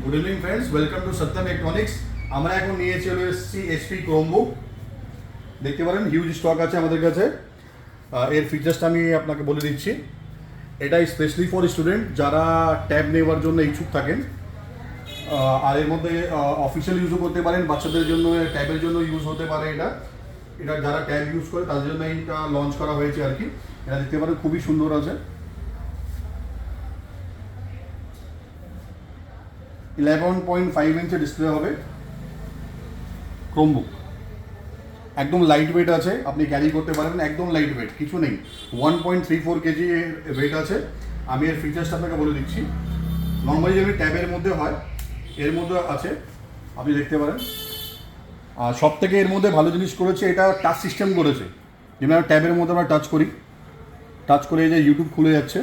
Good evening friends, welcome to Satyam electronics. আমরা এখন নিয়ে চলে এসেছি এইচপি ক্রোমবুক। দেখতে পারেন হিউজ স্টক আছে আমাদের কাছে। এর ফিচার্সটা আমি আপনাকে বলে দিচ্ছি। এটা স্পেশালি ফর স্টুডেন্ট যারা ট্যাব নেওয়ার জন্য ইচ্ছুক থাকেন। আর এর মধ্যে অফিসিয়াল ইউজও করতে পারেন, বাচ্চাদের জন্য ট্যাবের জন্য ইউজ হতে পারে। এটা যারা ট্যাব ইউজ করে তাদের জন্য এইটা লঞ্চ করা হয়েছে আর কি। এটা দেখতে পারেন খুবই সুন্দর আছে। 11.5 ইঞ্চের ডিসপ্লে হবে ক্রোমবুক। একদম লাইট ওয়েট আছে, আপনি ক্যারি করতে পারবেন, একদম লাইট ওয়েট, কিছু নেই। 1.34 কেজি ওয়েট আছে। আমি এর ফিচার্সটা আপনাকে বলে দিচ্ছি। নর্মালি যেমনি ট্যাবের মধ্যে হয় এর মধ্যে আছে, আপনি দেখতে পারেন। আর সব থেকে এর মধ্যে ভালো জিনিস করেছে, এটা টাচ সিস্টেম করেছে। যেমন আমরা ট্যাবের মধ্যে আমরা টাচ করি, টাচ করে এই যে ইউটিউব খুলে যাচ্ছে।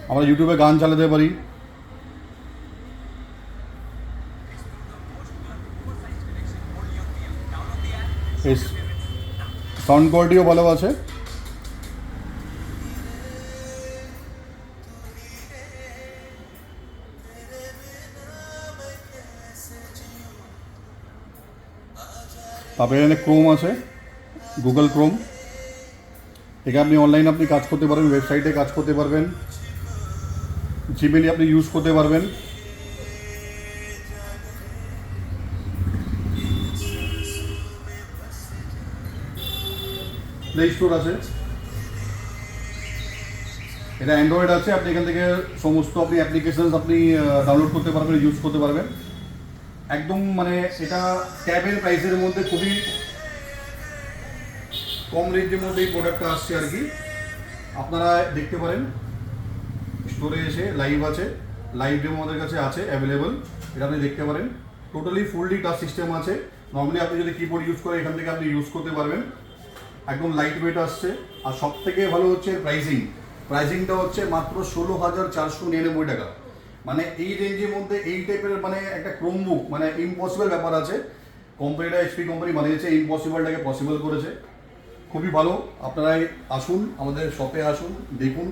আমরা ইউটিউবে গান চালাতে পারি। সাউন্ড কোয়ালিটিও ভালো আছে। তারপরে এখানে ক্রোম আছে, গুগল ক্রোম। এখানে আপনি অনলাইনে আপনি কাজ করতে পারবেন, ওয়েবসাইটে কাজ করতে পারবেন, জিমেইল আপনি ইউজ করতে পারবেন। প্লে স্টোর আছে, এটা অ্যান্ড্রয়েড আছে। আপনি এখান থেকে সমস্ত আপনি অ্যাপ্লিকেশনস আপনি ডাউনলোড করতে পারবেন, ইউজ করতে পারবেন। একদম মানে এটা ট্যাবের প্রাইসের মধ্যে খুবই কম রেঞ্জের মধ্যে এই প্রোডাক্টটা আসছে আর কি। আপনারা দেখতে পারেন স্টোরে এসে, লাইভ আছে, লাইভ ডেমো আমাদের কাছে আছে অ্যাভেলেবল। এটা আপনি দেখতে পারেন। টোটালি ফুললি টাচ সিস্টেম আছে। নর্মালি আপনি যদি কিবোর্ড ইউজ করেন এখান থেকে আপনি ইউজ করতে পারবেন। একদম লাইট ওয়েট আসছে। আর সব থেকে ভালো হচ্ছে প্রাইসিংটা হচ্ছে মাত্র 16,499 টাকা। মানে এই রেঞ্জের মধ্যে এই টাইপের মানে একটা ক্রোমবুক মানে ইম্পসিবল ব্যাপার আছে। কোম্পানিটা এইচপি কোম্পানি বানিয়েছে, ইম্পসিবলটাকে পসিবল করেছে। খুবই ভালো। আপনারা আসুন, আমাদের শপে আসুন, দেখুন,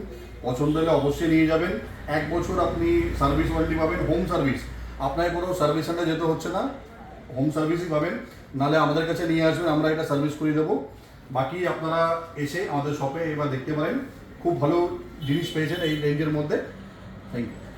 পছন্দ হলে অবশ্যই নিয়ে যাবেন। 1 বছর আপনি সার্ভিস ওয়ারেন্টি পাবেন, হোম সার্ভিস। আপনাকে কোনো সার্ভিস সেন্টার যেতে হচ্ছে না, হোম সার্ভিসই পাবেন। নাহলে আমাদের কাছে নিয়ে আসবেন, আমরা এটা সার্ভিস করে দেবো। বাকি আপনারা এসে আমাদের শপে এবার দেখতে পারেন। খুব ভালো জিনিস পেয়েছেন এই রেঞ্জের মধ্যে। Thank you.